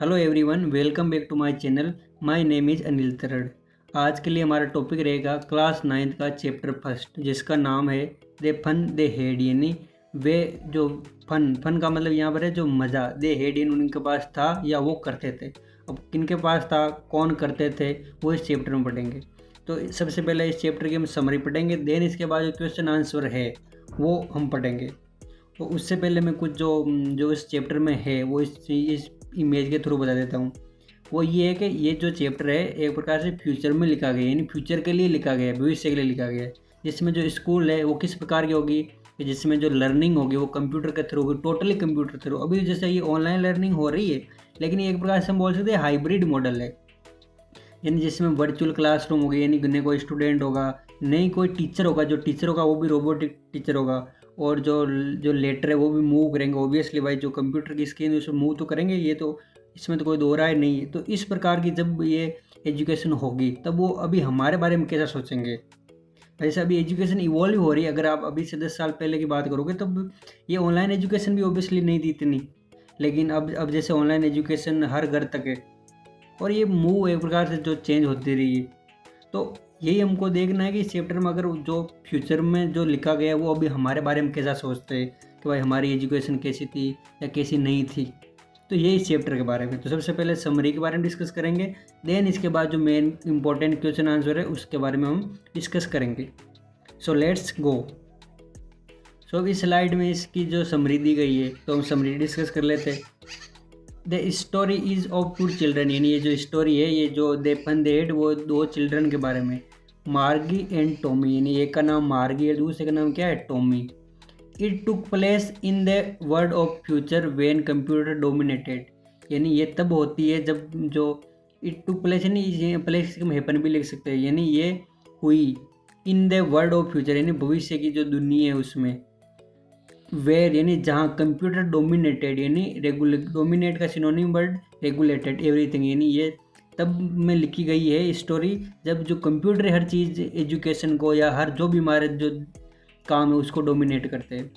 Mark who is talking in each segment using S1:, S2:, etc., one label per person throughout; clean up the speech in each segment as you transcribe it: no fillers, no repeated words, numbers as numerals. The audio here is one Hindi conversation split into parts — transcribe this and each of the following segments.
S1: Hello everyone, welcome back to my channel. My name is Anil Tarad. आज के लिए हमारा टॉपिक रहेगा क्लास 9th का चैप्टर फर्स्ट, जिसका नाम है दे फन दे हेड, यानी वे जो फन का मतलब यहाँ पर है जो मज़ा, दे हेड यानी उनके पास था या वो करते थे। अब किनके पास था, कौन करते थे, वो इस चैप्टर में पढ़ेंगे। तो सबसे पहले इस चैप्टर की हम समरी पढ़ेंगे, देन इसके बाद जो क्वेश्चन आंसर है वो हम पढ़ेंगे। तो उससे पहले मैं कुछ जो जो इस चैप्टर में है वो इस इमेज के थ्रू बता देता हूँ। वो ये है कि ये जो चैप्टर है एक प्रकार से फ्यूचर में लिखा गया है, यानी फ्यूचर के लिए लिखा गया है, भविष्य के लिए लिखा गया है। जिसमें जो स्कूल है वो किस प्रकार की होगी, कि जिसमें जो लर्निंग होगी वो कंप्यूटर के थ्रू होगी, टोटली कंप्यूटर थ्रू। अभी जैसे ये ऑनलाइन लर्निंग हो रही है, लेकिन ये एक प्रकार से हम बोल सकते हैं हाइब्रिड मॉडल है, यानी जिसमें वर्चुअल क्लासरूम होगी, यानी न कोई स्टूडेंट होगा, नहीं कोई टीचर होगा, जो टीचर होगा वो भी रोबोटिक टीचर होगा, और जो जो लेटर है वो भी मूव करेंगे। ऑब्वियसली भाई, जो कंप्यूटर की स्क्रीन है उसमें मूव तो करेंगे, ये तो इसमें तो कोई दो राय नहीं है। तो इस प्रकार की जब ये एजुकेशन होगी तब वो अभी हमारे बारे में कैसा सोचेंगे। जैसे अभी एजुकेशन इवॉल्व हो रही है, अगर आप अभी से 10 साल पहले की बात करोगे तब ये ऑनलाइन एजुकेशन भी ऑब्वियसली नहीं थी इतनी, लेकिन अब जैसे ऑनलाइन एजुकेशन हर घर तक है, और ये मूव एक प्रकार से जो चेंज होती रही है। तो यही हमको देखना है कि इस चैप्टर में अगर जो फ्यूचर में जो लिखा गया है वो अभी हमारे बारे में कैसा सोचते हैं, कि भाई हमारी एजुकेशन कैसी थी या कैसी नहीं थी। तो ये इस चैप्टर के बारे में। तो सबसे पहले समरी के बारे में डिस्कस करेंगे, देन इसके बाद जो मेन इंपॉर्टेंट क्वेश्चन आंसर है उसके बारे में हम डिस्कस करेंगे। So let's go. सो इस स्लाइड में इसकी जो समरी दी गई है तो हम समरी डिस्कस कर लेते हैं। The story is of two children, यानी ये जो स्टोरी है ये जो दे फन दे हेड वो दो चिल्ड्रन के बारे में, मार्गी एंड टॉमी, यानी एक का नाम मार्गी है, दूसरे का नाम क्या है, Tommy. It took place in the world of future when computer dominated, यानी ये तब होती है जब जो इट टुक प्लेस, यानी प्लेस हम हैपन भी लिख सकते हैं, यानी ये हुई in the world of future, यानी भविष्य की जो दुनिया है उसमें, वेयर यानी जहाँ कंप्यूटर डोमिनेटेड, यानी रेगुलेट, डोमिनेट का सिनोनिम वर्ड रेगुलेटेड एवरीथिंग, यानी ये तब में लिखी गई है स्टोरी जब जो कंप्यूटर हर चीज़ एजुकेशन को या हर जो भी हमारे जो काम है उसको डोमिनेट करते हैं।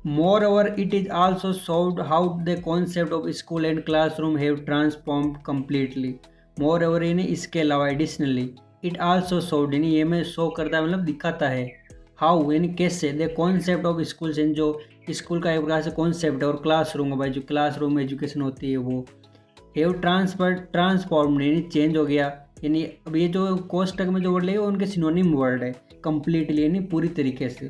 S1: More over it is also showed how the concept of school and classroom have transformed completely. More over यानी इसके अलावा एडिशनली, इट आल्सो शोड यानी ये में शो करता है मतलब दिखाता है, हाउ यानी कैसे, द कॉन्सेप्ट ऑफ स्कूल से जो स्कूल का एक प्रकार से कॉन्सेप्ट है, और क्लासरूम भाई जो क्लासरूम में एजुकेशन होती है वो हैव ट्रांसफॉर्म यानी चेंज हो गया। यानी अब ये जो कोष्टक में जो वर्ड लगे उनके सिनोनिम वर्ड है, कम्प्लीटली यानी पूरी तरीके से।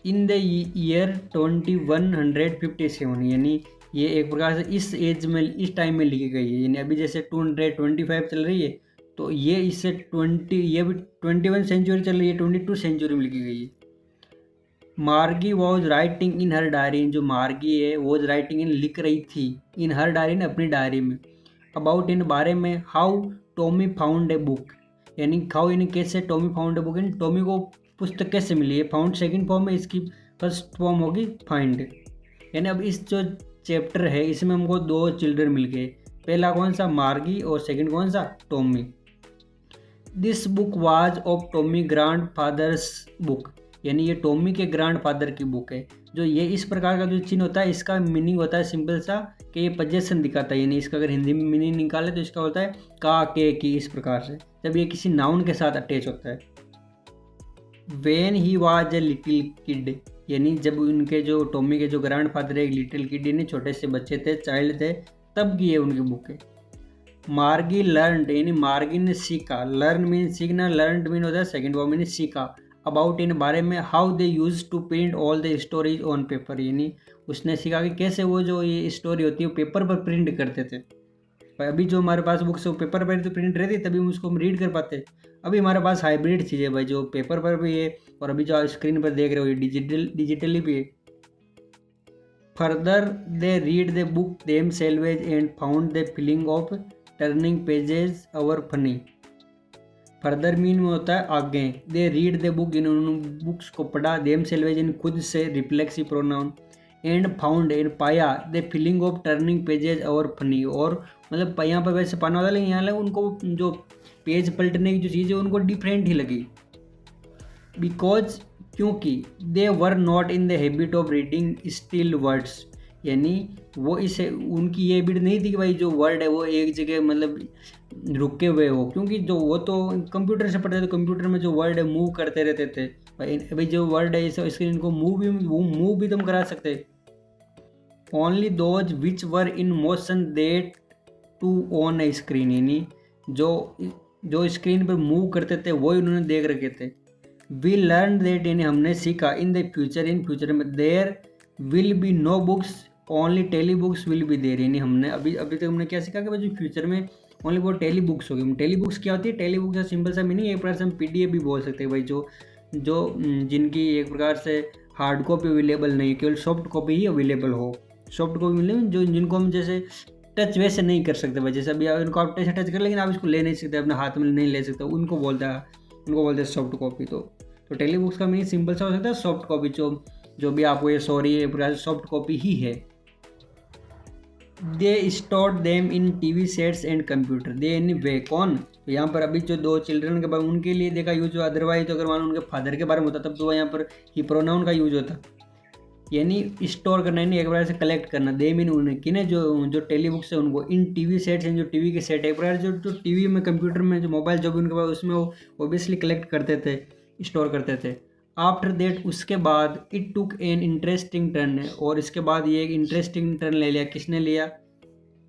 S1: इन द ईयर 2157, यानी ये एक प्रकार से इस एज में इस टाइम में लिखी गई है, यानी अभी जैसे 225 चल रही है तो ये इससे 20 ये भी 21 सेंचुरी चल रही है, 22 सेंचुरी में लिखी गई है। मार्गी was writing in her diary, जो मार्गी है वॉज राइटिंग इन लिख रही थी, इन हर डायरी ने अपनी डायरी में, अबाउट इन बारे में, how Tommy found a book, यानी हाउ यानी कैसे टॉमी फाउंड ए बुक, यानी टॉमी को पुस्तक कैसे मिली है। फाउंड सेकंड फॉर्म है, इसकी फर्स्ट फॉर्म होगी फाइंड। यानी अब इस जो चैप्टर है इसमें हमको दो चिल्ड्रन मिल गए, पहला कौन सा मार्गी और सेकंड कौन सा Tommy. This book was of Tommy grandfather's book, यानी ये टॉमी के ग्रैंड फादर की बुक है। जो ये इस प्रकार का जो चिन्ह होता है इसका मीनिंग होता है सिंपल सा, कि ये पजेशन दिखाता है, यानी इसका अगर हिंदी में मीनिंग निकाले तो इसका होता है का के की, इस प्रकार से जब ये किसी नाउन के साथ अटैच होता है। When he was a little kid, यानी जब उनके जो टॉमी के जो ग्रैंड फादर है एक लिटिल किड यानी छोटे से बच्चे थे, चाइल्ड थे, तब की ये उनकी बुक है। मार्गी लर्न यानी मार्गी ने सीखा, लर्न मीन सीखना, लर्न मीन होता है सेकंड फॉर्म यानी सीखा, अबाउट इन बारे में, how they use to print all the stories on paper, यानी उसने सीखा कि कैसे वो जो ये स्टोरी होती है वो पेपर पर प्रिंट करते थे। भाई अभी जो हमारे पास बुक्स है वो पेपर पर तो प्रिंट रहती तभी हम उसको रीड कर पाते। अभी हमारे पास हाइब्रिड चीज़ें भाई, जो पेपर पर भी है और अभी जो आप स्क्रीन पर देख रहे हो ये डिजिटली भी है। Further they read the book themselves and found the feeling of turning pages our funny. Further mean में होता है आगे, दे रीड द बुक इन्होंने बुक्स को पढ़ा, देम सेल्वेज इन खुद से reflexive pronoun, and found and पाया the feeling of turning pages और फनी, और मतलब यहाँ पर वैसे पाना होता है लेकिन यहाँ उनको जो पेज पलटने की जो चीज़ है उनको डिफरेंट ही लगी। बिकॉज क्योंकि they were not in the habit of reading still words, यानी वो इसे उनकी ये बिड नहीं थी कि भाई जो वर्ड है वो एक जगह मतलब रुके हुए हो, क्योंकि जो वो तो कंप्यूटर से पढ़ते थे, कंप्यूटर में जो वर्ड है मूव करते रहते थे। भाई अभी जो वर्ड है इसके इनको मूव भी तुम करा सकते। Only those which were in motion that too on a screen, यानी जो जो स्क्रीन पर मूव करते थे वही उन्होंने देख रखे थे। वी लर्न देट, यानी हमने सीखा, इन फ्यूचर में there will be no books, only tele books will be there, यानी हमने अभी अभी तक हमने क्या सीखा कि भाई जो फ्यूचर में ओनली वो टेली बुक्स होगी। टेली बुक्स क्या होती है? टेली बुक्स का सिंपल सा मीनिंग एक प्रकार से हम पीडीएफ भी बोल सकते हैं भाई, जो जो जिनकी एक प्रकार से हार्ड कॉपी अवेलेबल नहीं, केवल सॉफ्ट कॉपी ही अवेलेबल हो। सॉफ्ट कॉपी मतलब जो जिनको हम जैसे टच वैसे नहीं कर सकते भाई, जैसे अभी इनको आप टच कर, लेकिन आप इसको ले नहीं सकते, अपने हाथ में नहीं ले सकते, उनको बोलते हैं सॉफ्ट कॉपी। तो टेली बुक्स का मीनिंग सिंपल सा हो सकता है सॉफ्ट कॉपी, जो भी आपको ये सॉरी है सॉफ्ट कॉपी ही है। They store them in TV sets and computer. They यानी वे कौन? तो यहाँ पर अभी जो दो चिल्ड्रन के बारे में उनके लिए देखा यूज, अदरवाइज तो अगर मान लो उनके फादर के बारे में होता तब तो यहाँ पर ही प्रोनाउन का यूज होता। यानी स्टोर करना, यानी एक बार से कलेक्ट करना। दे मीन उन्हें किन्हें, जो टेली बुक्स है उनको, इन टीवी सेट्स हैं जो टीवी के सेट है, एक बार जो टीवी में कंप्यूटर में जो मोबाइल जो भी उनके पास उसमें वो ओबियसली कलेक्ट करते थे, स्टोर करते थे। आफ्टर देट, उसके बाद, it took an interesting turn, और इसके बाद ये एक इंटरेस्टिंग टर्न ले लिया। किसने लिया?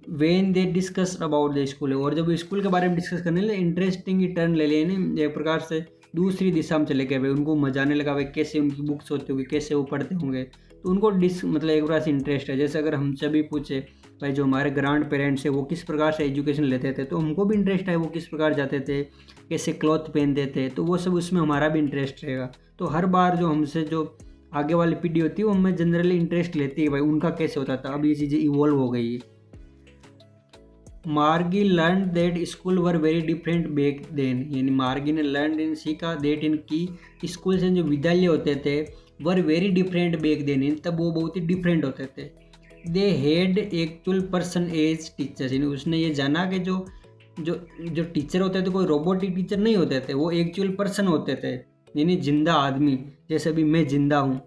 S1: When they discuss about the school, और जब स्कूल के बारे में डिस्कस करने लगे इंटरेस्टिंग टर्न ले लिया, नहीं एक प्रकार से दूसरी दिशा में चले गए भाई, उनको मजा आने लगा भाई कैसे उनकी बुक्स होती होगी, कैसे वो पढ़ते होंगे, तो उनको मतलब एक प्रकार से इंटरेस्ट है। जैसे अगर हमसे भी पूछे भाई जो हमारे ग्रैंड पेरेंट्स है वो किस प्रकार से एजुकेशन लेते थे, तो हमको भी इंटरेस्ट है वो किस प्रकार जाते थे, कैसे क्लॉथ पहनते थे, तो वो सब उसमें हमारा भी इंटरेस्ट रहेगा। तो हर बार जो हमसे जो आगे वाली पीढ़ी होती है वो हमें जनरली इंटरेस्ट लेती है भाई उनका कैसे होता था। अब ये चीज़ें इवॉल्व हो गई है। Margie learn that school were very different back then, यानी मार्गी ने लर्न इन सीखा दैट इन की स्कूल से जो विद्यालय होते थे were very different back then, इन तब वो बहुत ही डिफरेंट होते थे। They had actual person as teachers, यानी उसने ये जाना कि जो जो जो टीचर होते थे कोई रोबोटिक टीचर नहीं होते थे, वो एक्चुअल पर्सन होते थे, यानी जिंदा आदमी, जैसे अभी मैं जिंदा हूँ।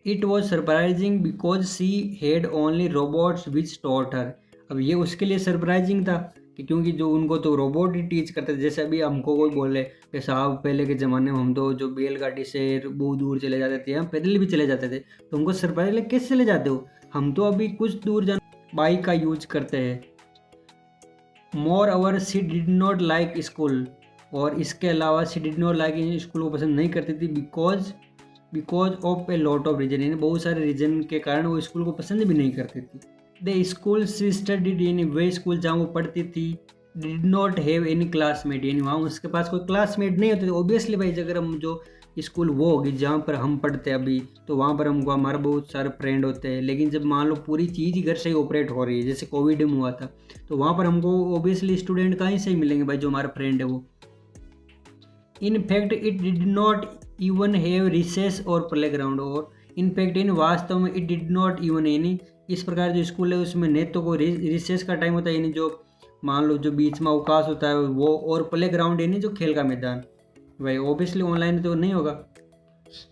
S1: It was surprising because she had only robots which taught हर। अब ये उसके लिए सरप्राइजिंग था कि क्योंकि जो उनको तो रोबोट ही टीच करते थे। जैसे अभी हमको कोई बोले कि साहब पहले के ज़माने में हम तो जो बैलगाड़ी से बहुत दूर चले जाते थे, हम पैदल भी चले जाते थे, तो हमको सरप्राइज लगे कैसे चले जाते हो, हम तो अभी कुछ दूर जाना बाइक का यूज करते हैं। Moreover she did not like school, और इसके अलावा she did not like school को पसंद नहीं करती थी because of a lot of reason, यानी बहुत सारे रीजन के कारण वो स्कूल को पसंद भी नहीं करती थी। द स्कूल सी स्टडीड, यानी वे स्कूल जहाँ वो पढ़ती थी, did not have any classmate, यानी वहाँ उसके पास कोई क्लासमेट नहीं होते थे। ऑब्वियसली भाई अगर हम जो स्कूल वो होगी जहाँ पर हम पढ़ते हैं अभी, तो वहाँ पर हमको हमारे बहुत सारे फ्रेंड होते हैं, लेकिन जब मान लो पूरी चीज़ ही घर से ही ऑपरेट हो रही है, जैसे कोविड में हुआ था, तो वहाँ पर हमको ऑब्वियसली स्टूडेंट कहीं से ही मिलेंगे भाई जो हमारा फ्रेंड है वो। In fact it did not even have recess और प्ले ग्राउंड, और इनफैक्ट इन वास्तव में इट डिड नॉट इवन, यानी इस प्रकार जो स्कूल है उसमें न तो कोई रिसेस का टाइम होता है, यानी जो मान लो जो बीच में अवकाश होता है वो, और प्ले ग्राउंड यानी जो खेल का मैदान, भाई ओबियसली ऑनलाइन तो नहीं होगा।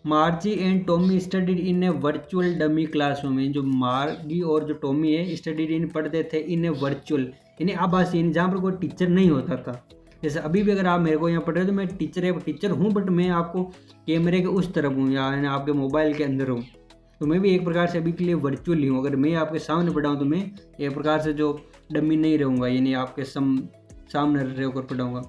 S1: मार्जी and Tommy studied in A virtual dummy classroom, जो मार्गी और जो टॉमी है स्टडीड इन पढ़ते थे इन ए वर्चुअल, यानी आभासी, यानी जहाँ पर कोई टीचर नहीं होता था। जैसे अभी भी अगर आप मेरे को यहाँ पढ़ रहे हो तो मैं टीचर हूँ, बट मैं आपको कैमरे के उस तरफ हूँ या आपके मोबाइल के अंदर हूँ, तो मैं भी एक प्रकार से अभी के लिए वर्चुअल ही हूँ। अगर मैं आपके सामने पढ़ाऊँ तो मैं एक प्रकार से जो डमी नहीं रहूँगा, यानी आपके सामने रहकर पढ़ाऊँगा।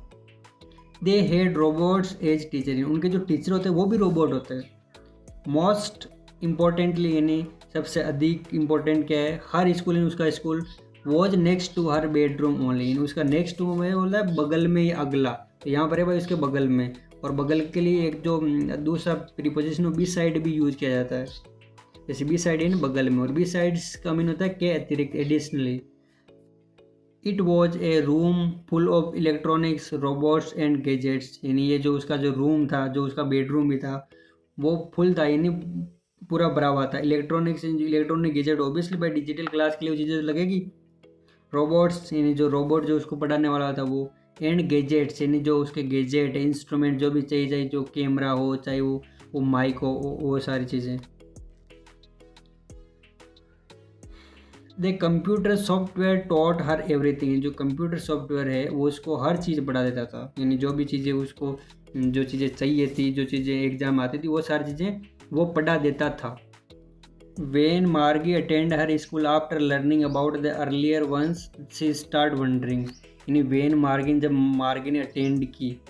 S1: They had robots as teacher, उनके जो टीचर होते हैं वो भी रोबोट होते हैं। मोस्ट इम्पॉर्टेंटली, यानी सबसे अधिक इम्पोर्टेंट क्या है, हर स्कूल में उसका school was next to her bedroom only, उसका नेक्स्ट टू में बोला है बगल में ही अगला, तो यहाँ पर है भाई उसके बगल में, और बगल के लिए एक जो दूसरा प्रीपोजिशन बी साइड भी यूज किया जाता है, जैसे बी साइड यानी बगल में, और बी साइड का मीन होता है के अतिरिक्त, additionally. It was a room full of electronics robots and gadgets, यानी ये जो उसका जो रूम था, जो उसका बेडरूम भी था, वो फुल था, यानी पूरा भरा हुआ था इलेक्ट्रॉनिक गैजेट। ऑब्वियसली भाई डिजिटल क्लास के लिए वो चीज़ें लगेगी। रोबोट्स, यानी जो रोबोट जो उसको पढ़ाने वाला था वो, एंड गैजेट्स, यानी जो उसके गैजेट इंस्ट्रूमेंट जो भी चाहिए, चाहे जो कैमरा हो, चाहे वो माइक हो, वो सारी चीज़ें। The computer software taught her everything, जो कंप्यूटर सॉफ्टवेयर है वो उसको हर चीज़ पढ़ा देता था, यानी जो भी चीज़ें उसको जो चीज़ें चाहिए थी, जो चीज़ें एग्जाम आती थी, वो सारी चीज़ें वो पढ़ा देता था। When Margie attend her school after learning about the earlier ones she start wondering, यानी वेन मार्गिन, जब मार्गी ने अटेंड की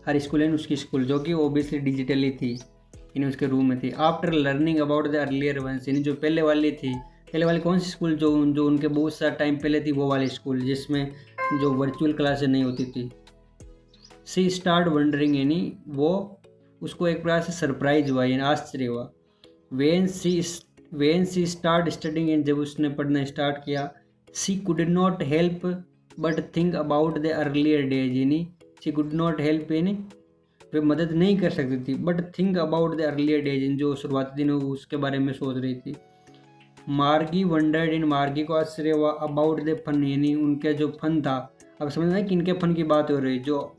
S1: हर स्कूल यानी उसकी स्कूल जो कि ओबियसली डिजिटली थी, यानी उसके रूम में थी। After learning about the earlier ones, यानी जो पहले वाली थी, पहले वाली कौन सी स्कूल, जो जो उनके बहुत सारा टाइम पहले थी, वो वाली स्कूल जिसमें जो वर्चुअल क्लासें नहीं होती थी। सी स्टार्ट वंडरिंग, यानी वो उसको एक प्रकार से सरप्राइज हुआ, यानी आश्चर्य हुआ। वेन सी स्टार्ट स्टडिंग, जब उसने पढ़ना स्टार्ट किया। She could not help but think about the earlier days, यानी शी कुड नॉट हेल्प, यानी वे मदद नहीं कर सकती थी, but think about the earlier days, जो शुरुआती दिनों उसके बारे में सोच रही थी। मार्गी वंडर्ड, इन मार्गी को आश्चर्य हुआ। अबाउट द फन, यानी उनका जो फन था। अब समझ में किनके फन की बात हो रही है, जो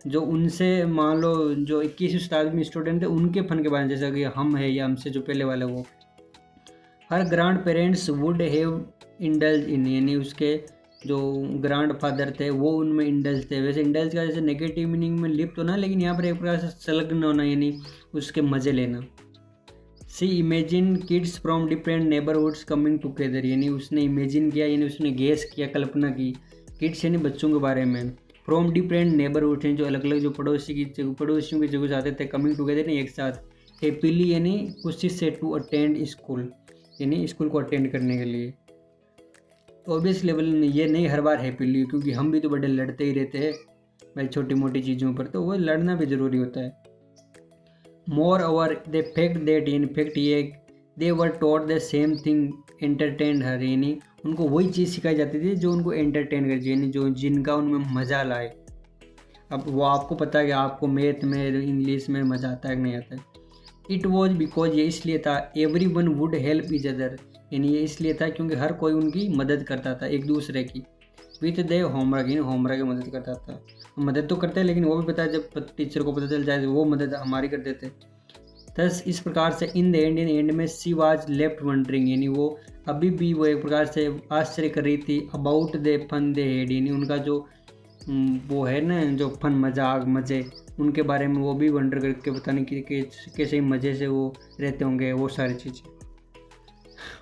S1: जो उनसे मान लो जो 21वीं शताब्दी में स्टूडेंट है उनके फन के बारे में, जैसा कि हम है या हमसे जो पहले वाले वो। Her grandparents would have indulge in, यानी उसके जो ग्रांड फादर थे वो उनमें इंडल्ज थे। वैसे इंडल्ज का जैसे नेगेटिव मीनिंग में लिप्त होना, लेकिन यहाँ पर एक प्रकार से संलग्न होना, यानी उसके मज़े लेना। She imagine kids from different neighbourhoods coming together, यानी उसने इमेजिन किया, यानी उसने गेस किया, कल्पना की, किड्स यानी बच्चों के बारे में। फ्रॉम डिफरेंट नेबरहुड हैं, जो अलग अलग जो पड़ोसियों की जगह जाते थे, कमिंग टुगेदर नहीं एक साथ। हैप्पीली, यानी खुशी से, टू अटेंड स्कूल, यानी स्कूल को अटेंड करने के लिए। तो ऑब्वियस लेवल ये नहीं हर बार हैप्पीली, क्योंकि हम भी तो बड़े लड़ते ही रहते हैं भाई छोटी मोटी चीज़ों पर, तो वो लड़ना भी ज़रूरी होता है। Moreover the fact that, in fact ये they were taught the same thing entertain her, यानी उनको वही चीज़ सिखाई जाती थी जो उनको एंटरटेन कर, यानी जो जिनका उनमें मज़ा लाए। अब वो आपको पता है कि आपको मैथ में इंग्लिश में मज़ा आता है कि नहीं आता है। इट वॉज बिकॉज, ये इसलिए था, every one would help each other, यानी ये इसलिए था क्योंकि हर कोई उनकी मदद करता था एक दूसरे की। विथ दे होमवर्क, यानी होमवर्क की मदद करता था। मदद तो करते हैं, लेकिन वो भी पता है जब टीचर को पता चल जाए वो मदद हमारी कर देते। थस इस प्रकार से इन एंड में सी वाज लेफ्ट वंडरिंग, यानी वो अभी भी वो एक प्रकार से आश्चर्य कर रही थी। About the fun they had, यानी उनका जो वो है ना, जो फन मजाक मज़े, उनके बारे में वो भी वंडर करके बताने की कैसे मज़े से वो रहते होंगे, वो सारी चीज़ें।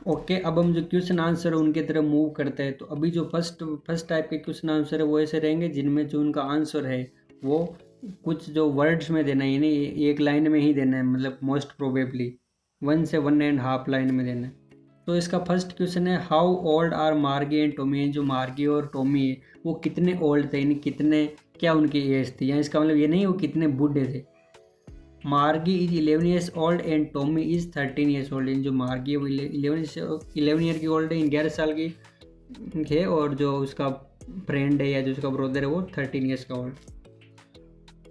S1: ओके, अब हम जो क्वेश्चन आंसर है उनके तरफ मूव करते हैं। तो अभी जो फर्स्ट टाइप के क्वेश्चन आंसर है वो ऐसे रहेंगे जिनमें जो उनका आंसर है वो कुछ जो वर्ड्स में देना है, यानी एक लाइन में ही देना है, मतलब मोस्ट प्रोबेबली 1 से 1.5 लाइन में देना है। तो इसका फर्स्ट क्वेश्चन है, हाउ ओल्ड आर मार्गी एंड टॉमी, जो मार्गी और टॉमी है वो कितने ओल्ड थे, यानी कितने, क्या उनकी एज थी। या इसका मतलब ये नहीं वो कितने बूढ़े थे। मार्गी is 11 years old and Tommy is 13 years old, जो मार्गी वो 11 ईयर की ओल्ड है, 11 साल की है, और जो उसका फ्रेंड है या जो उसका ब्रदर है वो 13 ईयर्स का ओल्ड।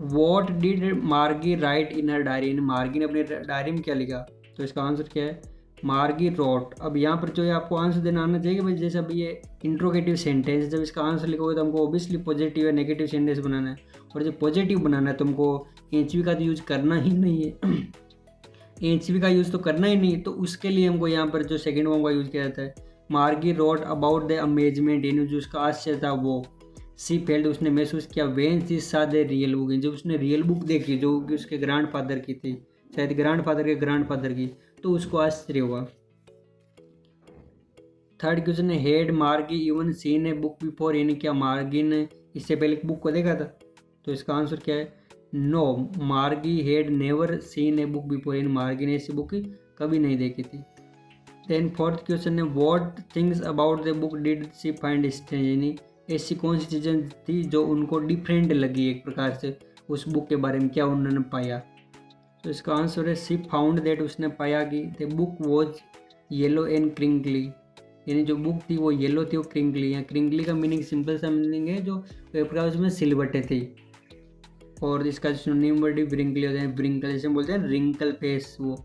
S1: वॉट डिड मार्गी राइट इन हर डायरी, मार्गी ने अपनी डायरी में क्या लिखा। तो इसका आंसर क्या है, मार्गी रोट। अब यहाँ पर जो है आपको आंसर देना आना चाहिए भाई, जैसे अभी ये इंट्रोगेटिव सेंटेंस, जब इसका आंसर लिखोगे तो हमको ऑब्वियसली पॉजिटिव या नेगेटिव सेंटेंस बनाना है, और जब पॉजिटिव बनाना है तो हमको एचवी का तो यूज करना ही नहीं है एचवी का यूज़ तो करना ही नहीं, तो उसके लिए हमको यहाँ पर जो सेकेंड फॉर्म का यूज़ किया जाता है। मार्गी रोट अबाउट द अमेजमेंट, यानी जो उसका आश्चर्य था वो। सी फेल्ड, उसने महसूस किया। वेन सी सा द रियल बुक, जब उसने रियल बुक देखी जो कि उसके ग्रैंडफादर की थी, शायद ग्रैंडफादर के ग्रैंडफादर की, तो उसको आश्चर्य हुआ। थर्ड क्वेश्चन है, हेड मार्गी even seen a book before, यानी क्या मार्गी ने इससे पहले एक बुक को देखा था। तो इसका आंसर क्या है, नो, मार्गी head never seen a book before, यानी मार्गी ने ऐसी बुक कभी नहीं देखी थी। देन फोर्थ क्वेश्चन है, what things about the book did she find strange, यानी ऐसी कौन सी चीज़ें थी जो उनको डिफरेंट लगी एक प्रकार से उस बुक के बारे में, क्या उन्होंने पाया। तो इसका आंसर है, शी फाउंड दैट, उसने पाया कि the book was yellow and crinkly, यानी जो बुक थी वो येलो थी और क्रिंकली। या क्रिंकली का मीनिंग सिंपल सा मीनिंग है जो एक प्रकार उसमें सिलवटें थी, और इसका सिनोनिम वर्ड ब्रिंकली होता है, ब्रिंकल जैसे बोलते हैं रिंकल फेस वो।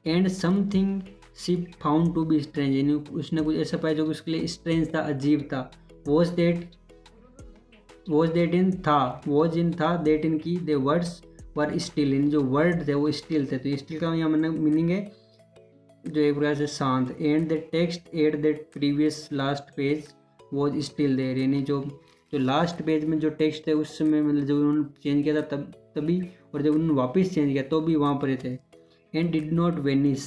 S1: And something she found to be strange, यानी उसने कुछ ऐसा पाया जो उसके लिए स्ट्रेंज था, अजीब था। वॉज दैट इन था, वॉज इन था, दैट इन की, द वर्ड्स वर स्टिल, इन जो वर्ड थे वो स्टिल थे। तो स्टिल का यहाँ मीनिंग है जो एक प्रकार से शांत, and the text at the previous last page was still there, यानी जो जो लास्ट पेज में जो टेक्स्ट है उस समय मतलब जब उन्होंने चेंज किया था तभी, और जब उन्होंने वापस चेंज किया तो भी वहाँ पर थे। एंड डिड नॉट वेनिस,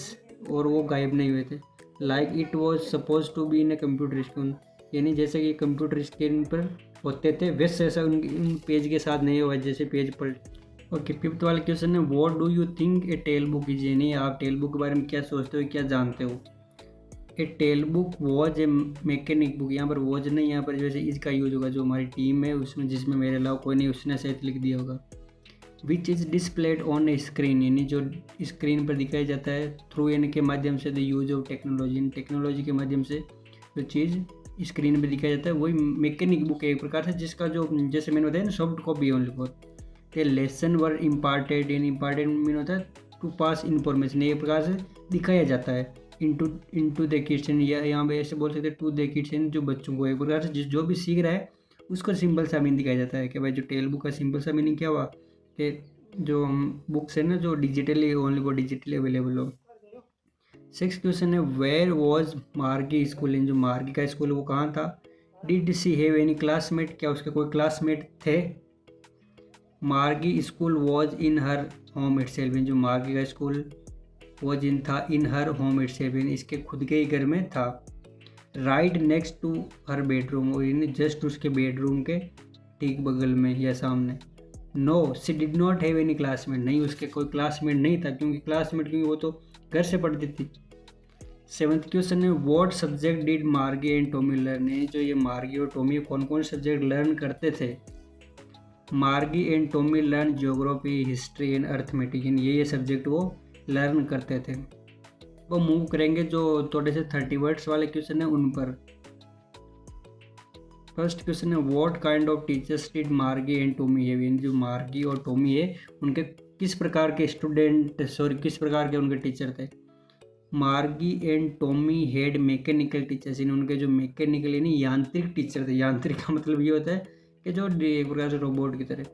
S1: और वो गायब नहीं हुए थे। Like it was suppose to be in a computer screen, यानी जैसे कि कंप्यूटर स्क्रीन पर होते थे वैसे ऐसा उन पेज के साथ नहीं हुआ जैसे पेज पर। ओके, फिफ्थ वाला क्वेश्चन है what do you think a tell book is, यानी आप टेल बुक के बारे में क्या सोचते हो, क्या जानते हो। A tell book was a mechanic book, यहाँ पर वॉज नहीं, यहाँ पर जैसे इसका यूज होगा, जो हमारी टीम है उसमें जिसमें मेरे अलावा कोई नहीं उसने शायद लिख दिया होगा। Which is displayed on a screen, यानी जो स्क्रीन पर दिखाया जाता है थ्रू यानी के माध्यम से, the use of technology, technology के माध्यम से जो चीज़ स्क्रीन पर दिखाया जाता है वही मैकेनिक बुक है एक प्रकार से, जिसका जो जैसे मैंने बताया ना soft copy only for a lesson were imparted, in imparted mean होता है टू पास इन्फॉर्मेशन, एक प्रकार से दिखाया जाता है इनटू द किड्स, या यहाँ पे ऐसे बोल सकते हैं टू द किड्स, जो बच्चों को एक प्रकार से जो भी सीख रहा है उसको सिंपल सा मीनिंग दिखाया जाता है कि भाई जो टेल बुक का सिंपल सा मीनिंग क्या हुआ कि जो हम बुक्स है ना जो डिजिटली ओनली वो डिजिटली अवेलेबल हो। सिक्स क्वेश्चन है वेयर वॉज मार्गी स्कूल, इन जो मार्गी का स्कूल वो कहाँ था। Did she have any classmate, क्या उसके कोई क्लासमेट थे। Margie school was in her home itself, जो मार्गी का स्कूल वॉज इन था इन हर होम इटसेल्फ, इसके खुद के ही घर में था। Right next to her bedroom, और यानी जस्ट उसके बेडरूम के ठीक बगल में या सामने। No she did not have any classmate, नहीं उसके कोई क्लासमेट नहीं था, क्योंकि वो तो घर से पढ़ती थी। सेवन्थ क्वेश्चन है व्हाट सब्जेक्ट डिड मार्गी एंड टॉमी लर्न, जो ये मार्गी और टॉमी कौन कौन सब्जेक्ट लर्न करते थे। मार्गी and Tommy learn geography, history and arithmetic, ये सब्जेक्ट वो लर्न करते थे। वो मूव करेंगे जो थोड़े से 30 वर्ड्स वाले क्वेश्चन है उन पर। फर्स्ट क्वेश्चन है what kind of teachers did मार्गी एंड टॉमी हैव, जो मार्गी और टॉमी है उनके किस प्रकार के किस प्रकार के उनके टीचर थे। मार्गी and Tommy had mechanical teachers, उनके जो मैकेनिकल यानी यांत्रिक टीचर थे, यांत्रिक का मतलब ये होता है कि जो एक प्रकार से रोबोट की तरह।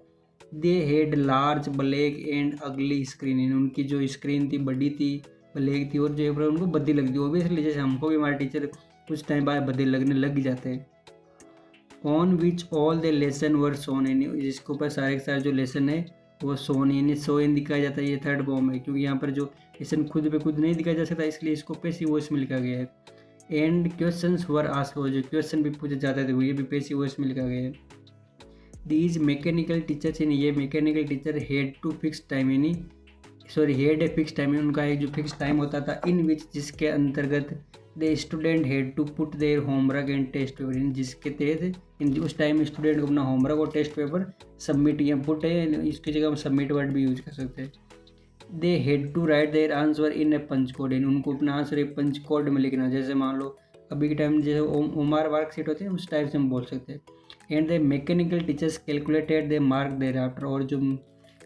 S1: They had large black and अगली स्क्रीन, उनकी जो स्क्रीन थी बड़ी थी, ब्लैक थी, और जो उनको बद्दी लगती है ओबियसली, जैसे हमको भी हमारे टीचर कुछ टाइम बाद बद्दी लगने लग जाते हैं। On which all the lesson were shown, यानी जिसके ऊपर सारे के सारे जो लेसन है वो सोन यानी सोन दिखाया जाता है, ये थर्ड फॉर्म है, क्योंकि यहाँ पर जो लेसन खुद पे खुद नहीं दिखाया जा सकता इसलिए इसको पैसिव वॉइस में लिखा गया है। एंड क्वेश्चंस वर आस्क्ड, जो क्वेश्चन भी पूछे जाते थे वो ये भी पैसिव वॉइस में लिखा गया है। दीज मैकेनिकल टीचर्स, यानी ये mechanical teacher had to fix time, यानी हैड ए फिक्स टाइम, उनका एक जो फिक्स टाइम होता था, इन विच जिसके अंतर्गत the student had to put their homework and test paper, जिसके तहत उस टाइम स्टूडेंट को अपना होमवर्क और टेस्ट पेपर सबमिट या पुट है, इसकी जगह हम सबमिट वर्ड भी यूज कर सकते हैं। They had to write their answer in a punch code, उनको अपना आंसर एक पंच कोड में लिखना, जैसे मान लो अभी के टाइम जैसे ओमार वर्कशीट होती है उस टाइप से हम बोल सकते हैं। And the mechanical teachers calculated the mark thereafter, और जो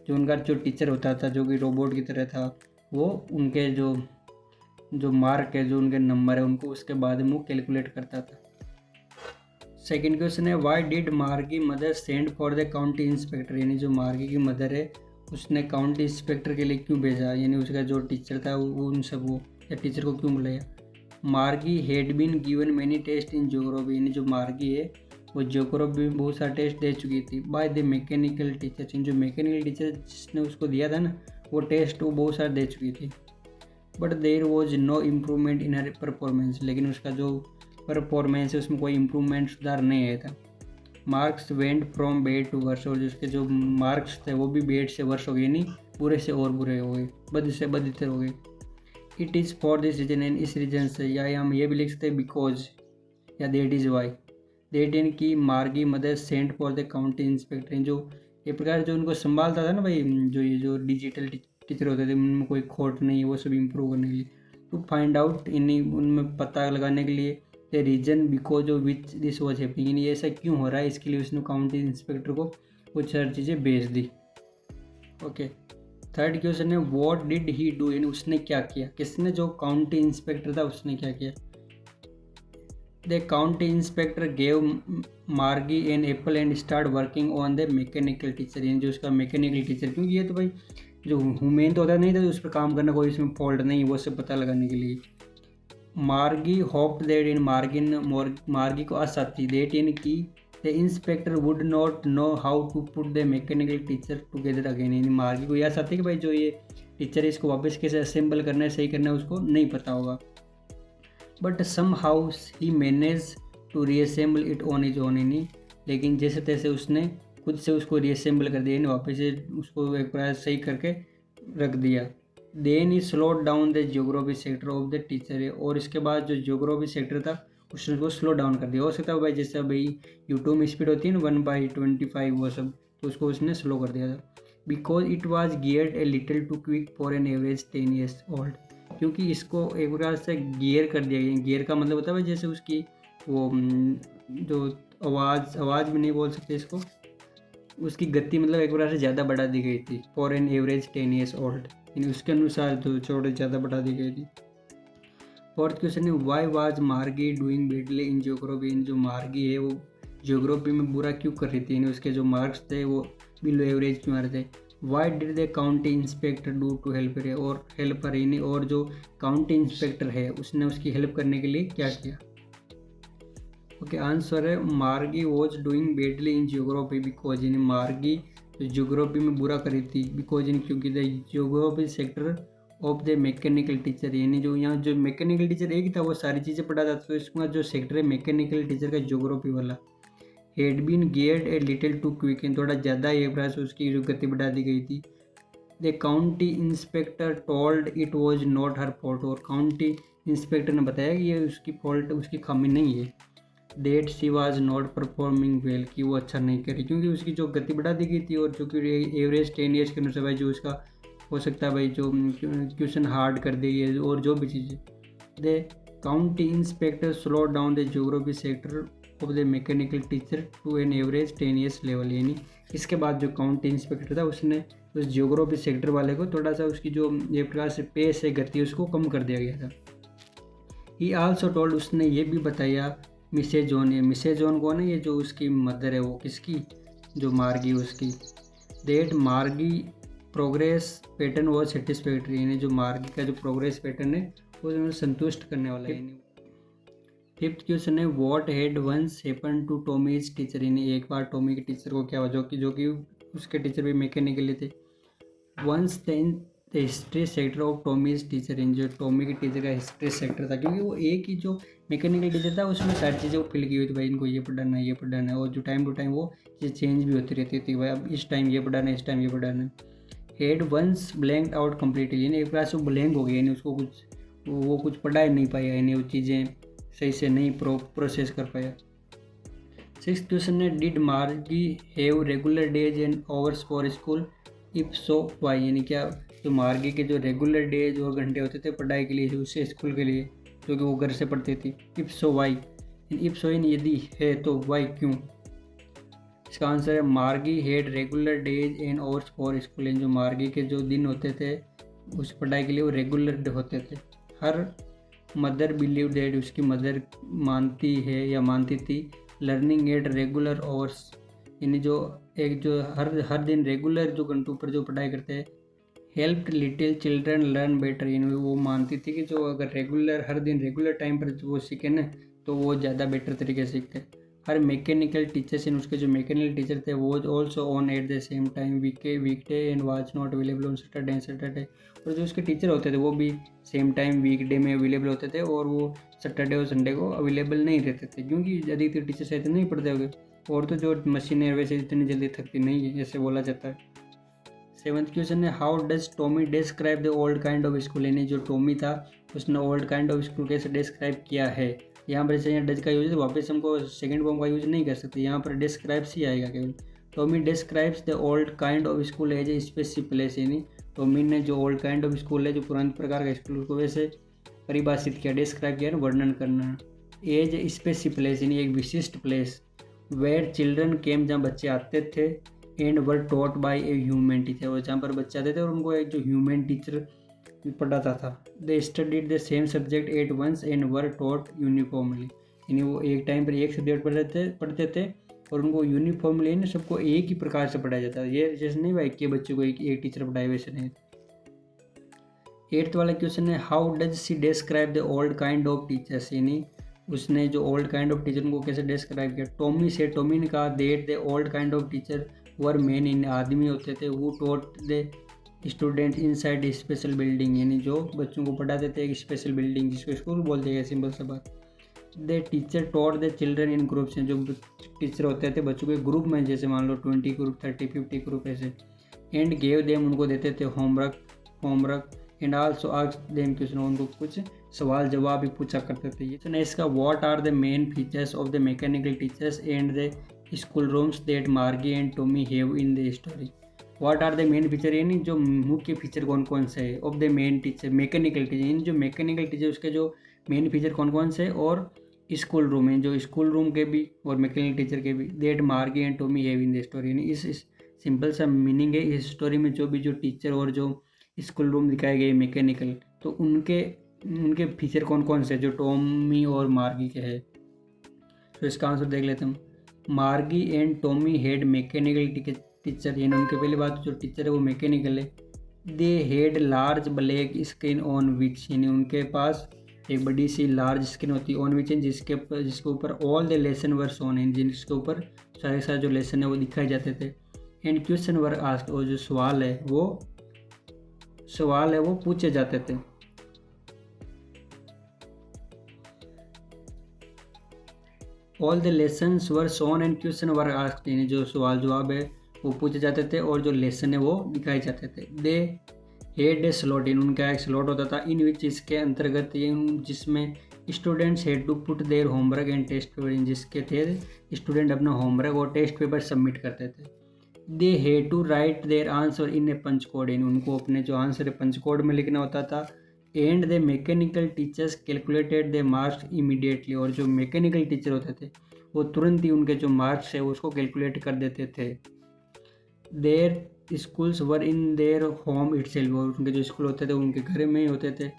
S1: उनका जो टीचर होता था जो कि रोबोट की तरह था वो उनके जो मार्क है जो उनके नंबर है उनको उसके बाद में वो कैलकुलेट करता था। सेकेंड क्वेश्चन है वाई डिड मार्गी mother send for the county inspector, यानी जो मार्गी की मदर है उसने काउंटी इंस्पेक्टर के लिए क्यों भेजा, यानी उसका जो टीचर था वो उन सब वो या टीचर को क्यों बुलाया। Margie had been given many test in geography, यानी जो मार्गी है वो ज्योग्राफी में बहुत सारा टेस्ट दे चुकी थी। बाय द मैकेनिकल टीचर, जो मैकेनिकल टीचर जिसने उसको दिया था ना वो टेस्ट वो बहुत सारा दे चुकी थी। But there was no improvement in her performance, लेकिन उसका जो परफॉर्मेंस है उसमें कोई इम्प्रूवमेंट सुधार नहीं आया था। Marks went from bad to worse, और जिसके जो मार्क्स थे वो भी बेड से वर्स हो गए, नहीं बुरे से और बुरे हो गए, बद से बदतर हो गए। It is for this reason, and इस रीजन से, या हम ये भी लिख सकते हैं बिकॉज या देट इज़ वाई। देट इन की मार्गी mother sent for the county inspector, जो ये प्रकार जो उनको संभालता था ना भाई, जो ये जो डिजिटल टीचर होते थे उनमें कोई खोट नहीं है वो सब इम्प्रूव करने के लिए, टू फाइंड आउट इन्हीं उनमें पता लगाने के लिए the reason because of which this was happening, यानी ऐसा क्यों हो रहा है इसके लिए उसने काउंटी इंस्पेक्टर को कुछ सारी चीज़ें भेज दी। ओके, थर्ड क्वेश्चन है व्हाट डिड ही डू, यानी उसने क्या किया, किसने जो काउंटी इंस्पेक्टर था उसने क्या किया। The county inspector gave Margie an apple and start working on the mechanical teacher, यानी जो उसका मैकेनिकल टीचर, क्योंकि ये तो भाई जो ह्यूमेन तो होता नहीं था, उस पर काम करना, कोई इसमें फॉल्ट नहीं, वो सब पता लगाने के लिए। मार्गी होप्ड दैट इन मार्गी को आशा थी दैट इन की the inspector would not know how to put the mechanical teacher together again. यानी मार्गी को यह आशा थी कि भाई जो ये टीचर है इसको वापस कैसे असेंबल करना है, सही करना है, उसको नहीं पता होगा। But somehow he manage to reassemble it on his own. यानी लेकिन जैसे तैसे उसने खुद से उसको रीअसेंबल कर दिया, वापस से उसको एक बार सही करके रख दिया। Then he slowed down the geography sector of the teacher है, और इसके बाद जो ज्योग्राफी सेक्टर था उसने उसको स्लो डाउन कर दिया। हो सकता है भाई जैसे भाई यूट्यूब में स्पीड होती है ना 1/25 वो सब, तो उसको उसने स्लो कर दिया था। Because it was geared a little too quick for an average 10 years old. क्योंकि इसको एक प्रकार से गियर कर दिया गया। गियर का मतलब होता है भाई जैसे उसकी वो जो आवाज़ भी नहीं बोल सकते इसको, उसकी गति मतलब एक प्रकार से ज़्यादा बढ़ा दी गई थी। For an average 10 years old, यानी उसके अनुसार जो चौड़े ज़्यादा बढ़ा दी गई थी। फोर्थ क्वेश्चन है वाई वाज मार्गी डूइंग बेडली इन ज्योग्राफी। इन जो मार्गी है वो ज्योग्राफी में बुरा क्यों कर रही थी, यानी उसके जो मार्क्स थे वो बिलो एवरेज क्यों आ रहे थे। Why did the county inspector do to help her, और हेल्पर यानी और जो काउंटी इंस्पेक्टर है उसने उसकी हेल्प करने के लिए क्या किया। ओके आंसर है मार्गी was doing badly in geography because, यानी मार्गी ज्योग्राफी में बुरा करी थी बिकॉज इन क्योंकि the geography sector of the mechanical teacher, यानी जो यहाँ जो मैकेनिकल टीचर एक ही था वो सारी चीज़ें पढ़ाता था, तो इसका जो सेक्टर है मैकेनिकल टीचर का ज्योग्राफी वाला had been geared a little too quick, थोड़ा ज़्यादा एक प्रकार से उसकी जो गति बढ़ा दी गई थी। The county inspector told it was not her fault, और काउंटी इंस्पेक्टर ने बताया कि ये उसकी फॉल्ट, उसकी खामी नहीं है। That she was not performing well, कि वो अच्छा नहीं करी क्योंकि उसकी जो गति बढ़ा दी गई थी, और जो कि एवरेज 10 years के अनुसार भाई जो उसका हो सकता है भाई जो क्वेश्चन हार्ड कर दी है और जो भी चीज़ें। The county inspector slow down the geography sector of the mechanical teacher to an average 10 years level, यानी इसके बाद जो काउंटी इंस्पेक्टर था उसने उस ज्योग्राफी सेक्टर वाले को थोड़ा सा उसकी जो एक प्रकार से पेस है गति उसको कम कर दिया गया था। ही आल्सो टोल्ड, उसने ये भी बताया मिसेज जॉन है, मिसेज जॉन कौन है, ये जो उसकी मदर है वो किसकी, जो मार्गी उसकी। दैट मार्गी प्रोग्रेस पैटर्न वॉज सेटिस्फैक्ट्री, यानी जो मार्गी का जो प्रोग्रेस पैटर्न है वो संतुष्ट करने वाला है। फिफ्थ क्वेश्चन है what had once happen to Tommy's teacher, यानी एक बार टॉमी के टीचर को क्या हुआ, जो कि उसके टीचर भी मैकेनिकल थे। Once the history sector of Tommy's teacher, इन जो टॉमी के टीचर का हिस्ट्री सेक्टर था, क्योंकि वो एक ही जो मैकेनिकल टीचर था उसमें सारी चीज़ें वो फिल की हुई थी, भाई इनको ये पढ़ाना है ये पढ़ाना है, और जो टाइम टू टाइम वो चीज़ चेंज भी होती रहती थी, भाई अब इस टाइम ये पढ़ाना है इस टाइम ये पढ़ाना है। Had once blank out completely, यानी एक बार से ब्लैंक हो गया, यानी उसको वो कुछ पढ़ा ही नहीं पाया, यानी वो चीज़ें सही से नहीं प्रोसेस कर पाया। सिक्स्थ क्वेश्चन है did Margie have regular days and hours for school, if so why, यानी क्या जो मार्गी के जो रेगुलर डेज और घंटे होते थे पढ़ाई के लिए उससे स्कूल के लिए जो कि वो घर से पढ़ती थी। If so why, if so इन यदि है तो वाई क्यों। इसका आंसर है Margie had regular days and hours for school, जो मार्गी के जो दिन होते थे उस पढ़ाई के लिए वो रेगुलर होते थे। हर मदर बिलीव दैट, उसकी मदर मानती है या मानती थी लर्निंग एट रेगुलर आवर्स, यानी जो एक जो हर दिन रेगुलर जो घंटों पर जो पढ़ाई करते हैं। Helped little children learn better, यानी वो मानती थी कि जो अगर रेगुलर हर दिन रेगुलर टाइम पर वो सीखे ना तो वो ज़्यादा बेटर तरीके से सीखते। हर मैकेनिकल टीचर्स इन उसके जो मैकेनिकल टीचर थे वो also on at the same time weekday and was not available on Saturday, और जो उसके टीचर होते थे वो भी सेम टाइम वीकडे में अवेलेबल होते थे, और वो सैटरडे और संडे को अवेलेबल नहीं रहते थे, क्योंकि अधिकतर टीचर्स ऐसे नहीं पढ़ते होंगे, और तो जो मशीनें वैसे इतनी जल्दी थकती नहीं है ऐसे बोला जाता है। सेवन्थ क्वेश्चन है how does Tommy describe the old kind of school, यानी जो टॉमी था उसने ओल्ड काइंड ऑफ स्कूल कैसे डिस्क्राइब किया है। यहाँ पर जैसे डज का यूज है, वापस हमको सेकंड फॉर्म का यूज नहीं कर सकते, यहाँ पर डिस्क्राइब्स ही आएगा केवल। Tommy describes the old kind of school as a specific place, यानी टॉमी ने जो ओल्ड काइंड ऑफ स्कूल है जो पुराने प्रकार का स्कूल को वैसे परिभाषित किया, डिस्क्राइब किया, वर्णन करना। एज ए स्पेसिफिक प्लेस, यानी एक विशिष्ट प्लेस वेयर चिल्ड्रन केम, जहाँ बच्चे आते थे, and were taught by a human teacher, और जहाँ पर बच्चे आते थे और उनको एक जो ह्यूमन टीचर पढ़ाता था। They studied the same subject at once and were taught uniformly, यानी वो एक टाइम पर एक सब्जेक्ट पढ़ते थे और उनको यूनिफॉर्मली ना सबको एक ही प्रकार से पढ़ाया जाता है। ये जैसे नहीं भाई कि बच्चों को एक टीचर पढ़ाए, वैसे नहीं। 8th वाला क्वेश्चन है, how does she describe the old kind of teachers, यानी उसने जो ओल्ड काइंड ऑफ टीचर को कैसे डिस्क्राइब किया। टॉमी ने कहा that the old kind of teacher were men in, आदमी होते थे, वो taught the student inside special building, यानी जो बच्चों को पढ़ाते थे एक स्पेशल बिल्डिंग जिसको स्कूल बोलते हैं, सिंपल सा बात। The teacher taught the children in groups, जो टीचर होते थे बच्चों के ग्रुप में, जैसे मान लो 20 ग्रुप, 30, 50 ग्रुप ऐसे। एंड गेव देम, उनको देते थे homework and also asked them question, उनको कुछ सवाल जवाब भी पूछा करते थे। ये तो इसका what are the main features of the mechanical teachers and the school rooms that Margie and Tommy have in the story. What are the main feature, यानी जो मुख्य फीचर कौन कौन से है of the main teacher, mechanical teacher, यानी जो मैकेनिकल टीचर उसके जो मेन फीचर कौन कौन से, और स्कूल रूम है, जो स्कूल रूम के भी और मैकेनिकल टीचर के भी, that Margie and Tommy have in the story, यानी इस सिंपल सा मीनिंग है इस स्टोरी में, जो भी जो टीचर और जो स्कूल रूम दिखाए गए मैकेनिकल, तो उनके फीचर कौन कौन से जो टॉमी और मार्गी के हैं। तो इसका आंसर देख लेते हैं। मार्गी and Tommy head mechanical teacher, यानी उनके पहली बात जो टीचर है वो मैकेनिकल है। They had large black screen on which, यानी उनके पास एक बड़ी सी लार्ज स्क्रीन होती है ऑन विच, जिसके ऊपर all the lesson were shown है, जिसके ऊपर सारे जो लेसन है वो दिखाए जाते थे। एंड क्वेश्चन वर आस्क्ड, और जो सवाल है वो पूछे जाते थे। All the lessons were shown and question were asked, यानी जो सवाल जवाब है वो पूछे जाते थे और जो लेसन है वो दिखाए जाते थे। दे हेड ए स्लॉट, इन उनका एक स्लॉट होता था, इन विच इसके अंतर्गत जिसमें students had to put their homework and test paper, जिसके थे स्टूडेंट अपना होमवर्क और टेस्ट पेपर सबमिट करते थे। They had to write their answer in a punch code, इन उनको अपने जो आंसर है पंच कोड में लिखना होता था। And the mechanical teachers calculated the marks immediately, और जो मैकेनिकल टीचर होते थे वो तुरंत ही उनके जो मार्क्स है उसको कैलकुलेट कर देते थे। There schools were in their home itself, और उनके जो स्कूल होते थे उनके घर में ही होते थे।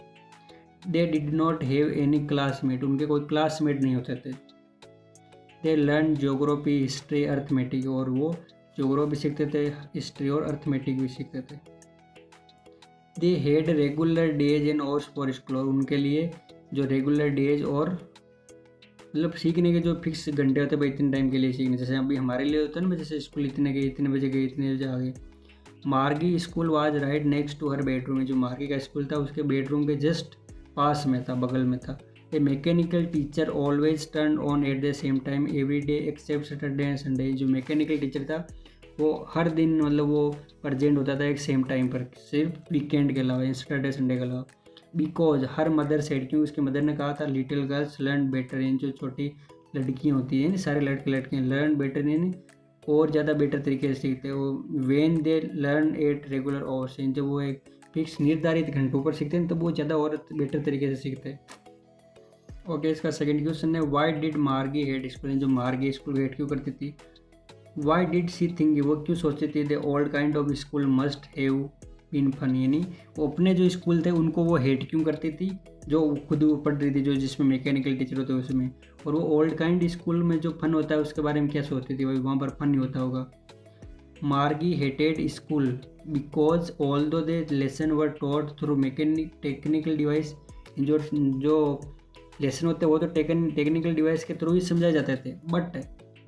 S1: They did not have any classmate, उनके कोई क्लासमेट नहीं होते थे। They learn geography history arithmetic, और वो ज्योग्राफी सीखते थे, हिस्ट्री और अर्थमेटिक भी सीखते थे। They had regular days and hours for school, और उनके लिए जो रेगुलर डेज और मतलब सीखने के जो फिक्स घंटे होते हैं भाई इतने टाइम के लिए सीखने, जैसे अभी हमारे लिए होता है ना, जैसे स्कूल इतने गए, इतने बजे गए, इतने बजे आ गए। Margie school was right next to her bedroom, जो मार्गी का स्कूल था उसके बेडरूम के जस्ट पास में था, बगल में था। A mechanical teacher always turn on at the same time every day except Saturday and Sunday, जो मैकेनिकल टीचर था वो हर दिन मतलब वो प्रेजेंट होता था एक सेम टाइम पर, सिर्फ वीकेंड के अलावा, सैटरडे संडे के अलावा। बिकॉज हर मदर सेड, क्यों उसकी मदर ने कहा था लिटिल गर्ल्स लर्न बेटर, इन जो छोटी लड़कियाँ होती हैं सारे लड़कियाँ लर्न बेटर, यानी और ज़्यादा बेटर तरीके से सीखते हैं वो। When they learn at regular hours, जब वो एक फिक्स निर्धारित घंटों पर सीखते हैं तब वो ज़्यादा और बेटर तरीके से सीखते हैं। ओके, इसका सेकंड क्वेश्चन है वाई डिड मार्गी हेट स्कूल, जो मार्गी स्कूल हेट क्यों करती थी। वाई डिड सी थिंक, वो क्यों सोचती थी the old kind of school must have been fun, यानी वो अपने जो स्कूल थे उनको वो हेट क्यों करती थी, जो खुद पढ़ रही थी, जो जिसमें मैकेनिकल टीचर होते हैं उसमें, और वो ओल्ड काइंड स्कूल में जो फन होता है उसके बारे में क्या सोचती थी, भाई वहाँ पर फन नहीं होता होगा। Margie hated school because although the lesson were taught through technical device, जो लेसन होते हैं वो तो टेक्निकल डिवाइस के थ्रू ही समझाए जाते थे। But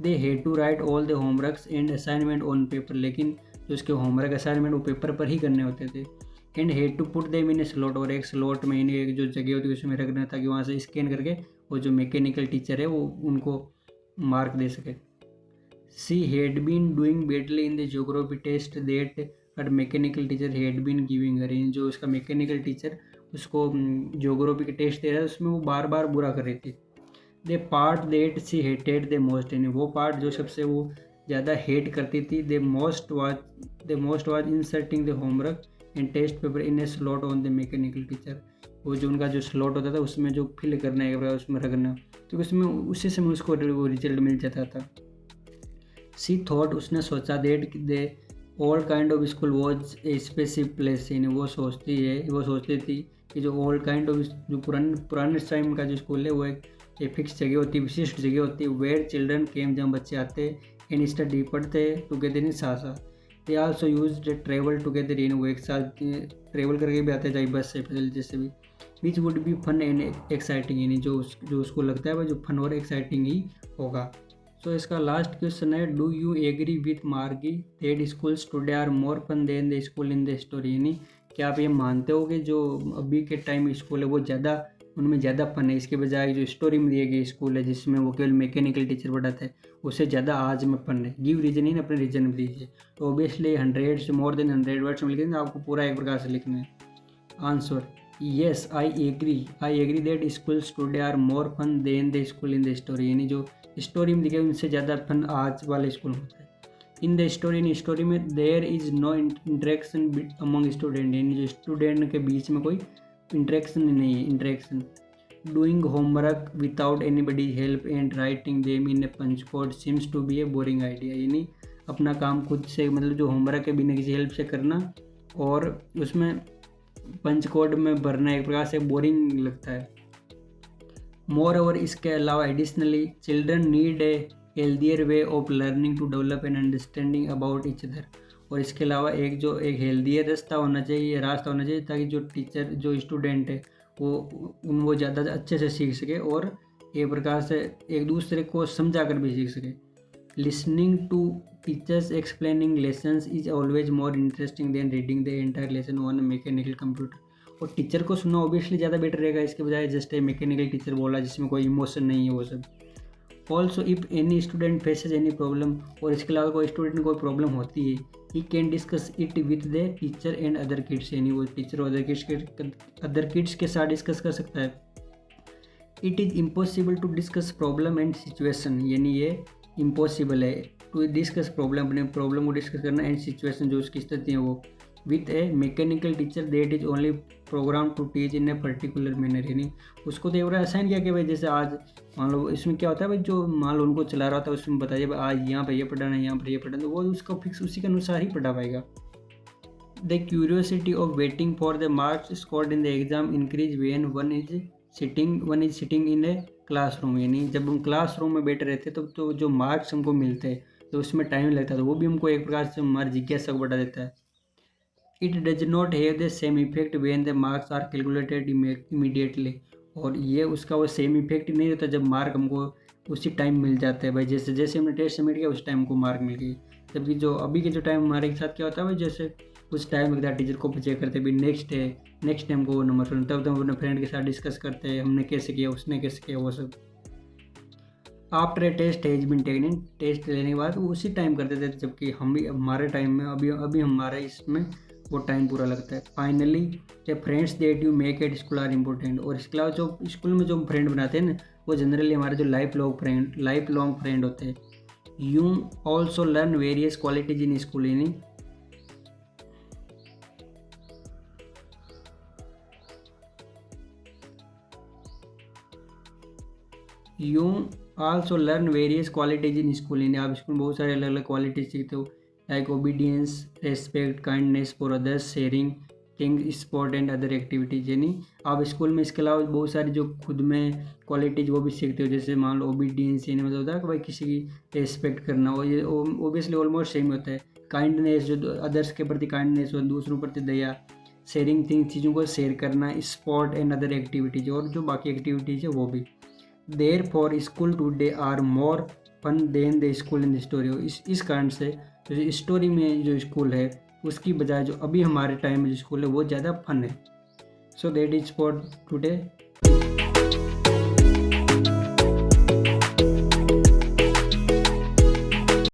S1: they had to write all the homeworks and assignment on paper, लेकिन जो उसके होमवर्क असाइनमेंट वो पेपर पर ही करने होते थे। And had to put them in a slot, और एक स्लॉट में इन्हें एक जो जगह होती है उसमें रखना था कि वहाँ से स्कैन करके वो जो मैकेनिकल टीचर है वो उनको मार्क दे सके। She had been doing betterly in the geography test that but mechanical teacher had been giving her, जो उसका मैकेनिकल टीचर उसको ज्योग्राफी के टेस्ट दे रहा है उसमें वो बार बार बुरा कर रही थी। The part that she hated the most, यानी वो पार्ट जो सबसे वो ज़्यादा हेट करती थी, the most was inserting the homework and test paper in a slot on the mechanical teacher, वो जो उनका जो स्लॉट होता था उसमें जो फिल करना है उसमें रखना, तो उसमें उसी समय उसको वो रिजल्ट मिल जाता था। सी थॉट, उसने सोचा that the old kind of school was a specific place, यानी वो सोचती थी कि जो ओल्ड काइंड ऑफ जो पुराने टाइम का जो स्कूल है वो एक एक फिक्स जगह होती है, विशिष्ट जगह होती है, वेयर चिल्ड्रन केम, जहाँ बच्चे आते एंड स्टडी पढ़ते टुगेदर इन साथ साथ। They also use travel together in, वो एक साथ ट्रेवल करके भी आते हैं, चाहे बस से पैदल जैसे भी। Which would be fun and exciting, यानी जो उसको लगता है वह जो फन और एक्साइटिंग ही होगा। सो इसका लास्ट क्वेश्चन है, do you agree with Margie that schools today are more fun than the school in the story, यानी क्या आप ये मानते हो कि जो अभी के टाइम स्कूल है वो ज़्यादा, उनमें ज़्यादा फन है, इसके बजाय जो स्टोरी में दिए गए स्कूल है जिसमें वो केवल मैकेनिकल टीचर पढ़ाता है, उससे ज़्यादा आज में फन है। गिव रीजन ही अपने रीजन में दीजिए। तो ऑब्वियसली 100 से मोर देन 100 वर्ड्स में लिखेंगे, आपको पूरा एक प्रकार से लिखना है। Answer, yes I agree that schools today are more fun than the school in the story, यानी जो स्टोरी में दिखे उनसे ज़्यादा फन आज वाले स्कूल में होता है। In the story, in story में there is no interaction among student, यानी जो स्टूडेंट के बीच में कोई इंटरेक्शन नहीं है। Interaction, doing homework without anybody help and writing them in a punch code seems to be a boring idea, यानी अपना काम खुद से, मतलब जो होमवर्क है बिना किसी हेल्प से करना और उसमें पंच कोड में भरना एक प्रकार से बोरिंग लगता है। मोर ओवर, इसके अलावा additionally children need a healthier way of learning to develop an understanding about each other, और इसके अलावा एक हेल्दियर रास्ता होना चाहिए ताकि जो टीचर, जो स्टूडेंट है वो ज़्यादा अच्छे से सीख सके और एक प्रकार से एक दूसरे को समझा कर भी सीख सके। Listening to teachers explaining lessons is always more interesting than reading the entire lesson on mechanical computer, और टीचर को सुनना ऑब्वियसली ज़्यादा बेटर रहेगा इसके बजाय जस्ट ए मैकेनिकल टीचर बोला जिसमें कोई इमोशन नहीं है वो सब। Also if any student faces any problem, और इसके अलावा कोई स्टूडेंट को कोई प्रॉब्लम होती है, he can discuss it with the teacher and other kids, यानी वो टीचर और अदर किड्स के साथ डिस्कस कर सकता है। It is impossible to discuss problem and situation, यानी ये इम्पॉसिबल है टू डिस्कस प्रॉब्लम, अपने प्रॉब्लम को डिस्कस करना, एंड सिचुएशन जो उसकी स्थिति है वो, with a mechanical teacher that is only program to teach in a particular manner, यानी उसको तो ये असाइन किया कि भाई जैसे आज मान लो इसमें क्या होता है भाई, जो मान लो उनको चला रहा था उसमें बताइए भाई आज यहाँ पर ये पढ़ाना है, यहाँ पर ये पढ़ाना, तो वो उसको फिक्स उसी के अनुसार ही पढ़ा पाएगा। The curiosity of waiting for the marks scored in the exam increase when one is sitting in a classroom, यानी जब हम क्लासरूम में बैठे रहते तो जो मार्क्स हमको मिलते हैं तो उसमें टाइम लगता है, तो वो भी हमको एक प्रकार से हमारी जिज्ञासा को बढ़ा देता है। It does not have the same effect when the marks are calculated immediately, और ये उसका वो सेम इफेक्ट नहीं रहता जब मार्क हमको उसी टाइम मिल जाते हैं भाई, जैसे जैसे हमने टेस्ट सबमिट किया उस टाइम को मार्क मिल गई। जबकि जो अभी के जो टाइम हमारे साथ क्या होता है भाई, जैसे उस टाइम लगता है टीचर को चेक करते भी नेक्स्ट टाइम को वो नंबर सुन, तब तो हम अपने फ्रेंड के साथ डिस्कस करते हैं हमने कैसे किया उसने कैसे किया वो सब। After a test has been taken, test लेने के बाद वो उसी टाइम करते थे, जबकि हम भी हमारे टाइम में अभी हमारे इसमें वो टाइम पूरा लगता है। Finally the friends that you make at school are important, और इसके अलावा जो स्कूल में जो फ्रेंड बनाते हैं ना वो जनरली हमारे जो लाइफ लॉन्ग फ्रेंड होते हैं। You also learn various qualities in school, यानी you also learn various qualities in school, यानी आप स्कूल में बहुत सारे अलग अलग क्वालिटीज सीखते हो, like obedience, respect, kindness for others, sharing thing, sport and other activities, यानी आप स्कूल में इसके अलावा बहुत सारी जो खुद में क्वालिटीज़ वो भी सीखते हो, जैसे मान लो ओबीडियंस, यानी मतलब होता है कि भाई किसी की रेस्पेक्ट करना, और ये ओबियसली ऑलमोस्ट सेम होता है। काइंडनेस, जो अदर्स के प्रति काइंडनेस हो, दूसरों प्रति दया। शेयरिंग थिंग, चीज़ों को शेयर करना। स्पोर्ट एंड अदर एक्टिविटीज़, और जो बाकी एक्टिविटीज़ है वो भी। Therefore school today are more fun than the school in the story, इस कारण से जो स्टोरी में जो स्कूल है उसकी बजाय जो अभी हमारे टाइम में जो स्कूल है वो ज़्यादा फन है। So that is for today.